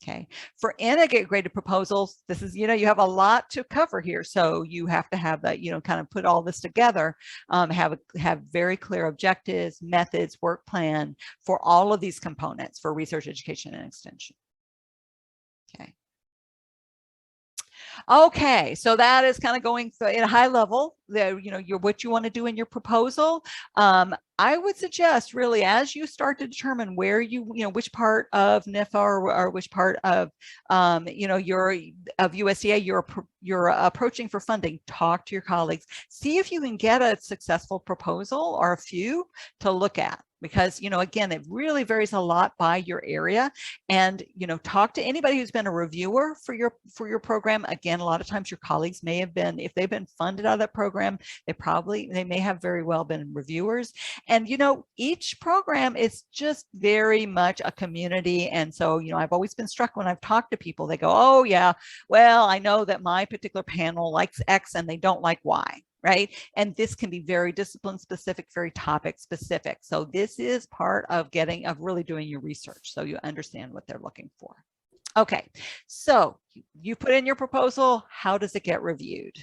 Okay, for integrated proposals, this is, you know, you have a lot to cover here. So you have to have that, you know, kind of put all this together, have very clear objectives, methods, work plan for all of these components for research, education, and extension. Okay. Okay, so that is kind of going in a high level, you know, what you want to do in your proposal. I would suggest really, as you start to determine where you know, which part of NIFA or which part of, you know, of USDA you're approaching for funding, talk to your colleagues, see if you can get a successful proposal or a few to look at. Because, you know, again, it really varies a lot by your area, and, you know, talk to anybody who's been a reviewer for your program. Again, a lot of times your colleagues may have been, if they've been funded out of that program, they may have very well been reviewers. And, you know, each program is just very much a community. And so, you know, I've always been struck when I've talked to people, they go, oh yeah, well, I know that my particular panel likes X and they don't like Y. Right? And this can be very discipline specific, very topic specific. So this is part of really doing your research, so you understand what they're looking for. Okay, so you put in your proposal, how does it get reviewed?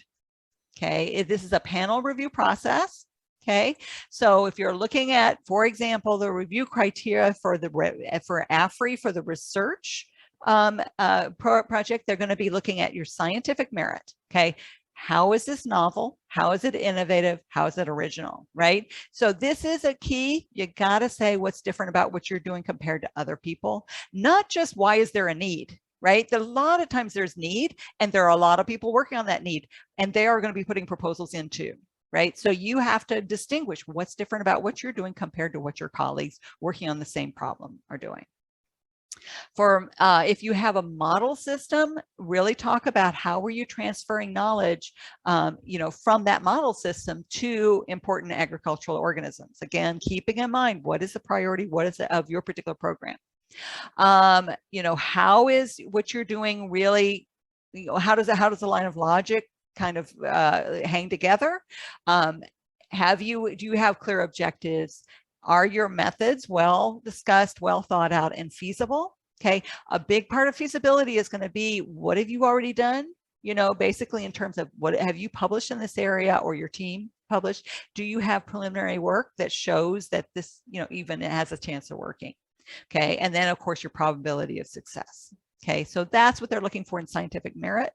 Okay, this is a panel review process. Okay, so if you're looking at, for example, the review criteria for AFRI for the research project, they're going to be looking at your scientific merit. Okay, how is this novel? How is it innovative? How is it original, right? So this is a key. You got to say what's different about what you're doing compared to other people, not just why is there a need, right? A lot of times there's need, and there are a lot of people working on that need, and they are going to be putting proposals in too, right? So you have to distinguish what's different about what you're doing compared to what your colleagues working on the same problem are doing. For if you have a model system, really talk about how are you transferring knowledge, you know, from that model system to important agricultural organisms. Again, keeping in mind what is the priority, what is it of your particular program. You know, how is what you're doing really, you know, how does the line of logic kind of hang together? Do you have clear objectives? Are your methods well discussed, well thought out, and feasible? Okay, a big part of feasibility is going to be, what have you already done? You know, basically in terms of what have you published in this area, or your team published? Do you have preliminary work that shows that this, you know, even has a chance of working? Okay, and then of course your probability of success. Okay, so that's what they're looking for in scientific merit.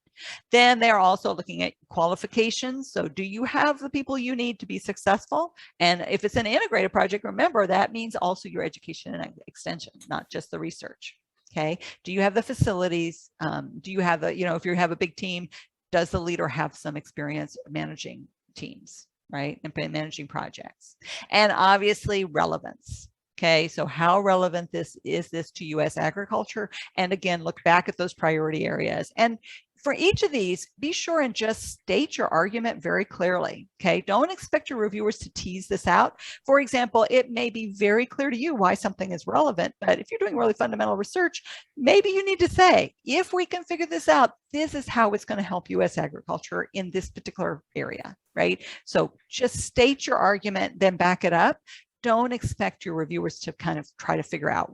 Then they're also looking at qualifications. So do you have the people you need to be successful? And if it's an integrated project, remember that means also your education and extension, not just the research. Okay, do you have the facilities? Do you have the, you know, if you have a big team, does the leader have some experience managing teams, right? And managing projects? And obviously relevance. Okay, so how relevant is this to U.S. agriculture? And again, look back at those priority areas. And for each of these, be sure and just state your argument very clearly. Okay, don't expect your reviewers to tease this out. For example, it may be very clear to you why something is relevant, but if you're doing really fundamental research, maybe you need to say, if we can figure this out, this is how it's going to help U.S. agriculture in this particular area, right? So just state your argument, then back it up. Don't expect your reviewers to kind of try to figure out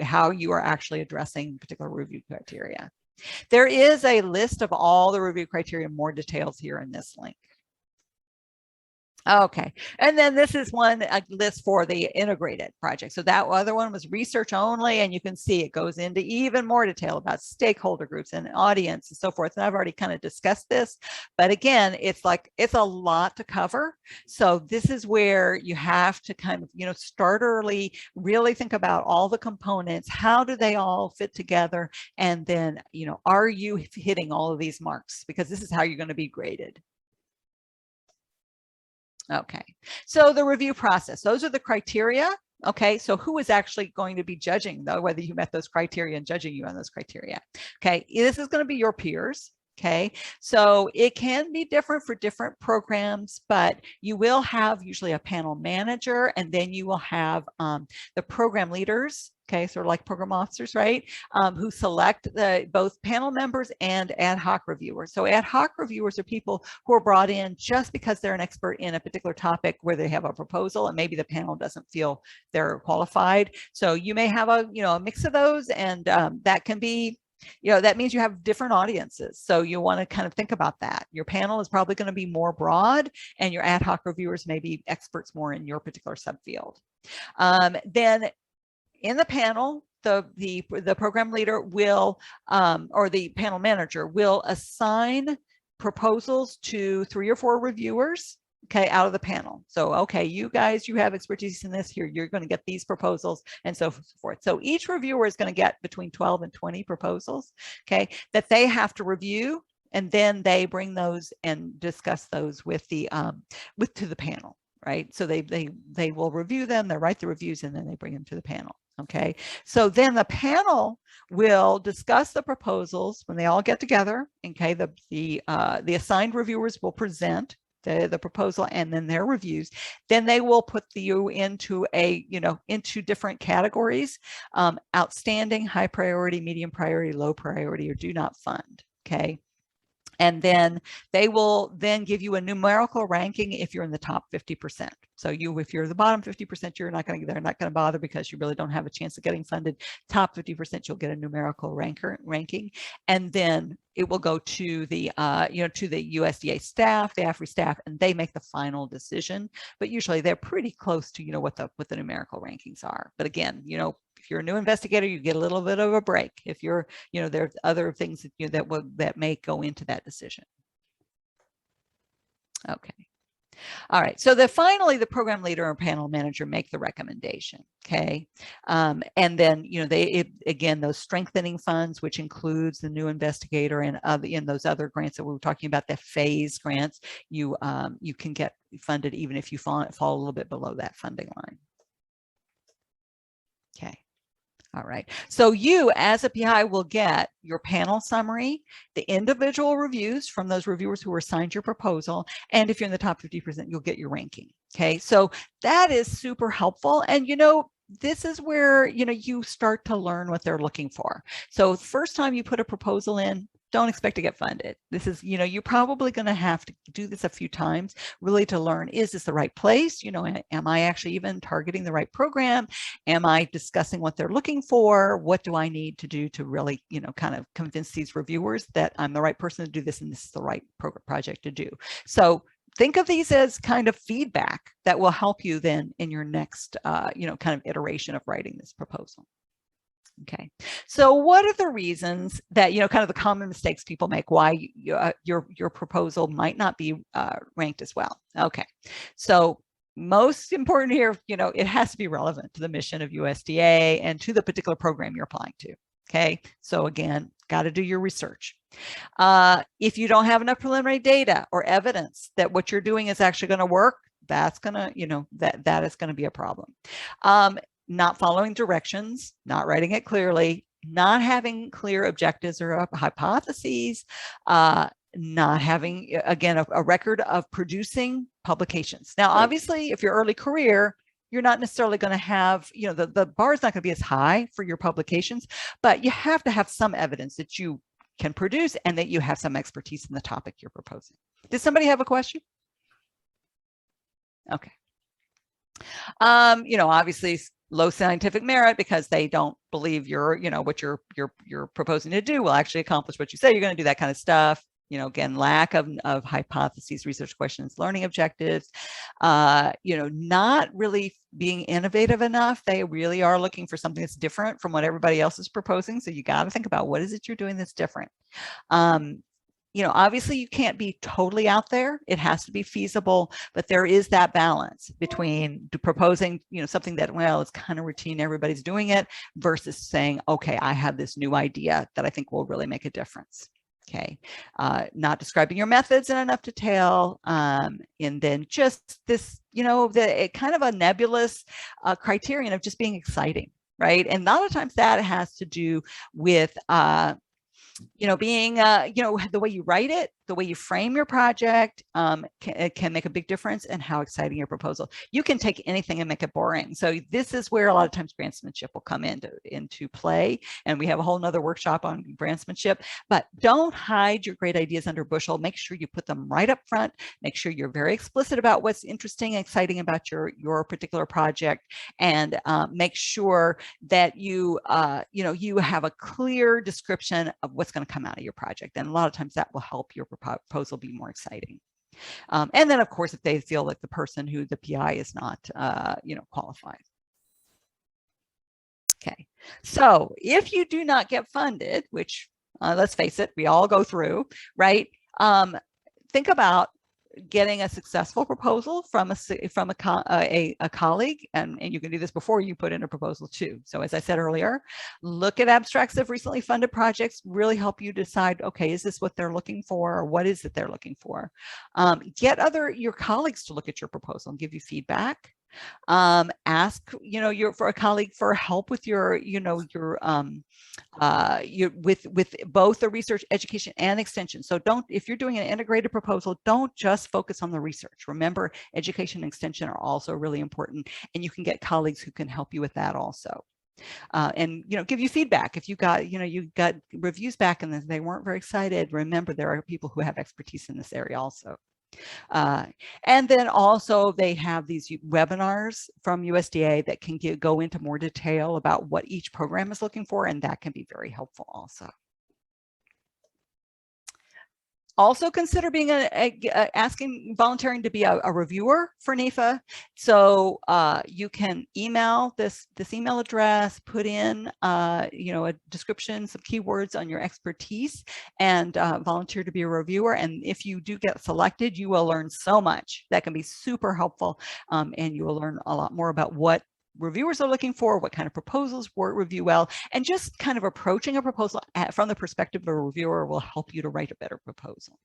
how you are actually addressing particular review criteria. There is a list of all the review criteria, more details here in this link. Okay, and then this is one list for the integrated project. So that other one was research only, and you can see it goes into even more detail about stakeholder groups and audience and so forth. And I've already kind of discussed this, but again, it's a lot to cover. So this is where you have to kind of, start early, really think about all the components. How do they all fit together? And then, are you hitting all of these marks? Because this is how you're going to be graded. Okay, so the review process, those are the criteria. Okay, so who is actually going to be judging, though, whether you met those criteria and judging you on those criteria? Okay, this is going to be your peers. Okay, so it can be different for different programs, but you will have usually a panel manager, and then you will have the program leaders. Okay, sort of like program officers, right? Who select both panel members and ad hoc reviewers. So ad hoc reviewers are people who are brought in just because they're an expert in a particular topic where they have a proposal and maybe the panel doesn't feel they're qualified. So you may have a mix of those, and that can be, that means you have different audiences. So you want to kind of think about that. Your panel is probably going to be more broad, and your ad hoc reviewers may be experts more in your particular subfield. Then in the panel, the program leader will, or the panel manager will assign proposals to 3 or 4 reviewers, okay, out of the panel. So, okay, you guys, you have expertise in this here, you're going to get these proposals and so forth. So each reviewer is going to get between 12 and 20 proposals, okay, that they have to review, and then they bring those and discuss those with the to the panel, right? So they will review them, they write the reviews, and then they bring them to the panel. Okay, so then the panel will discuss the proposals when they all get together. Okay, the assigned reviewers will present the proposal and then their reviews. Then they will put you into into different categories: outstanding, high priority, medium priority, low priority, or do not fund. Okay. And then they will then give you a numerical ranking if you're in the top 50%. So if you're the bottom 50%, they're not going to bother because you really don't have a chance of getting funded. Top 50%, you'll get a numerical ranking. And then it will go to the to the USDA staff, the AFRI staff, and they make the final decision. But usually they're pretty close to what the numerical rankings are. But again, if you're a new investigator, you get a little bit of a break. If you're, there's other things that that may go into that decision. Okay. All right, so finally the program leader or panel manager make the recommendation, okay? And then, again, those strengthening funds, which includes the new investigator and in those other grants that we were talking about, the phase grants, you can get funded even if you fall a little bit below that funding line. Okay. All right, so you as a PI will get your panel summary, the individual reviews from those reviewers who assigned your proposal, and if you're in the top 50%, you'll get your ranking. Okay, so that is super helpful. And this is where you start to learn what they're looking for. So first time you put a proposal in, don't expect to get funded. This is, you're probably going to have to do this a few times really to learn, is this the right place? Am I actually even targeting the right program? Am I discussing what they're looking for? What do I need to do to really, kind of convince these reviewers that I'm the right person to do this and this is the right project to do? So think of these as kind of feedback that will help you then in your next, kind of iteration of writing this proposal. Okay, so what are the reasons that, kind of the common mistakes people make why your proposal might not be ranked as well? Okay, so most important here, it has to be relevant to the mission of USDA and to the particular program you're applying to. Okay, so again, got to do your research. If you don't have enough preliminary data or evidence that what you're doing is actually going to work, that's going to, that is going to be a problem. Not following directions, not writing it clearly, not having clear objectives or hypotheses, not having, again, a record of producing publications. Now, obviously, if you're early career, you're not necessarily going to have, the bar is not going to be as high for your publications, but you have to have some evidence that you can produce and that you have some expertise in the topic you're proposing. Does somebody have a question? Okay. Obviously, low scientific merit because they don't believe what you're proposing to do will actually accomplish what you say you're going to do, that kind of stuff. again, lack of hypotheses, research questions, learning objectives, not really being innovative enough. They really are looking for something that's different from what everybody else is proposing. So you got to think about what is it you're doing that's different. Obviously you can't be totally out there. It has to be feasible, but there is that balance between proposing, something that, well, it's kind of routine, everybody's doing it, versus saying, okay, I have this new idea that I think will really make a difference. Okay, not describing your methods in enough detail, and then just this, kind of a nebulous criterion of just being exciting, right? And a lot of times that has to do with being, the way you write it, the way you frame your project can make a big difference in how exciting your proposal. You can take anything and make it boring. So this is where a lot of times grantsmanship will come into play. And we have a whole nother workshop on grantsmanship, but don't hide your great ideas under a bushel. Make sure you put them right up front. Make sure you're very explicit about what's interesting and exciting about your particular project, and make sure that you have a clear description of what's going to come out of your project. And a lot of times that will help your proposal be more exciting. And then, of course, if they feel like the person who the PI is not, qualified. Okay, so if you do not get funded, which let's face it, we all go through, right? Think about getting a successful proposal from a colleague, and you can do this before you put in a proposal too. So as I said earlier, look at abstracts of recently funded projects, really help you decide, okay, is this what they're looking for, or what is it they're looking for? Get your colleagues to look at your proposal and give you feedback. Ask, for a colleague for help with with both the research, education, and extension. So if you're doing an integrated proposal, don't just focus on the research. Remember, education and extension are also really important, and you can get colleagues who can help you with that also. And give you feedback. If you got reviews back and they weren't very excited, remember there are people who have expertise in this area also. And then also they have these webinars from USDA that can go into more detail about what each program is looking for, and that can be very helpful also. Also consider being volunteering to be a reviewer for NIFA. So you can email this email address, put in a description, some keywords on your expertise, and volunteer to be a reviewer. And if you do get selected, you will learn so much. That can be super helpful, and you will learn a lot more about what reviewers are looking for, what kind of proposals review well, and just kind of approaching a proposal from the perspective of a reviewer will help you to write a better proposal.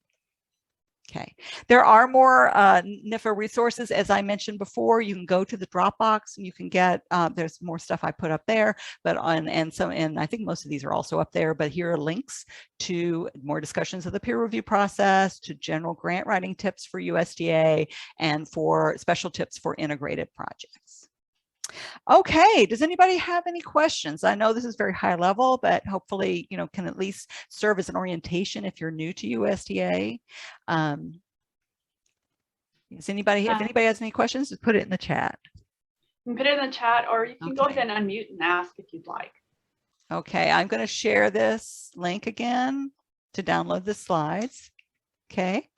Okay, there are more NIFA resources, as I mentioned before. You can go to the Dropbox and you can get, there's more stuff I put up there, but and I think most of these are also up there, but here are links to more discussions of the peer review process, to general grant writing tips for USDA, and for special tips for integrated projects. Okay, does anybody have any questions? I know this is very high level, but hopefully, can at least serve as an orientation if you're new to USDA. If anybody has any questions, just put it in the chat. You can put it in the chat, or you can go ahead and unmute and ask if you'd like. Okay, I'm going to share this link again to download the slides. Okay.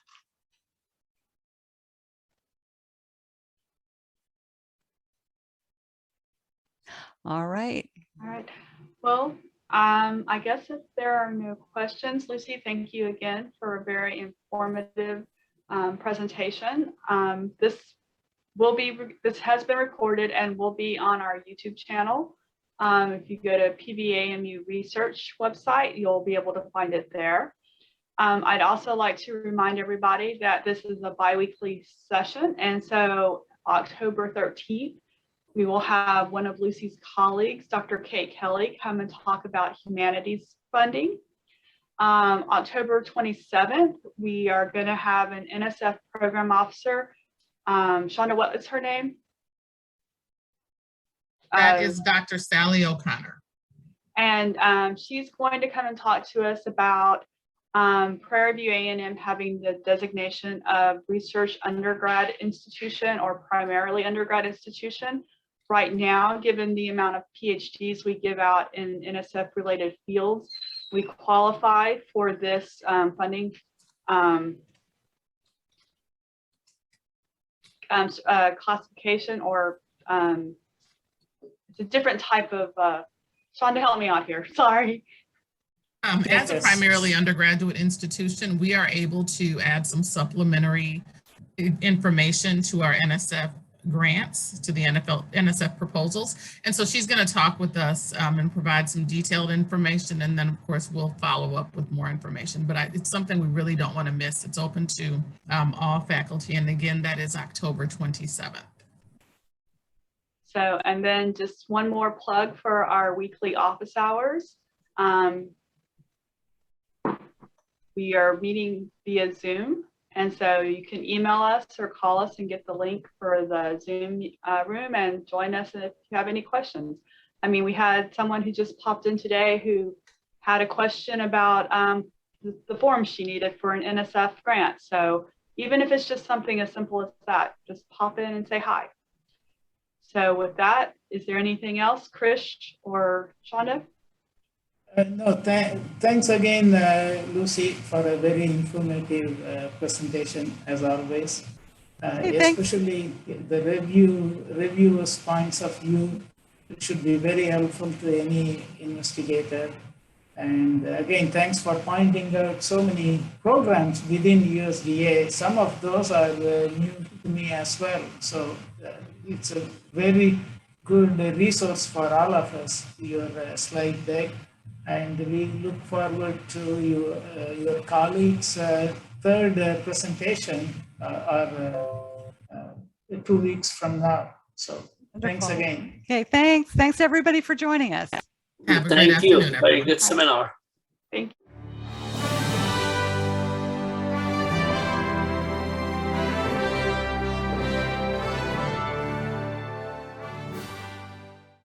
All right. All right. Well, I guess if there are no questions, Lucy, thank you again for a very informative presentation. This has been recorded and will be on our YouTube channel. If you go to PVAMU research website, you'll be able to find it there. I'd also like to remind everybody that this is a biweekly session, and so October 13th, we will have one of Lucy's colleagues, Dr. Kate Kelly, come and talk about humanities funding. October 27th, we are going to have an NSF program officer. Shonda, what is her name? That is Dr. Sally O'Connor. And she's going to come and talk to us about Prairie View A&M having the designation of research undergrad institution, or primarily undergrad institution. Right now, given the amount of PhDs we give out in NSF related fields, we qualify for this funding classification, or it's a different type of, Shonda, help me out here, sorry. As a primarily undergraduate institution, we are able to add some supplementary information to our NSF grants, to the NSF proposals. And so she's going to talk with us and provide some detailed information. And then, of course, we'll follow up with more information. But it's something we really don't want to miss. It's open to all faculty. And again, that is October 27th. So, and then just one more plug for our weekly office hours. We are meeting via Zoom, and so you can email us or call us and get the link for the Zoom room and join us if you have any questions. I mean, we had someone who just popped in today who had a question about the form she needed for an NSF grant. So even if it's just something as simple as that, just pop in and say hi. So with that, is there anything else, Krish or Shonda? No, thanks again, Lucy, for a very informative presentation, as always. Especially the reviewers' points of view should be very helpful to any investigator. And again, thanks for pointing out so many programs within USDA. Some of those are new to me as well. So it's a very good resource for all of us, your slide deck. And we look forward to your colleagues' third presentation 2 weeks from now. So thanks again. Okay, thanks. Thanks everybody for joining us. Have a great afternoon, everyone. Very good seminar. Thank you.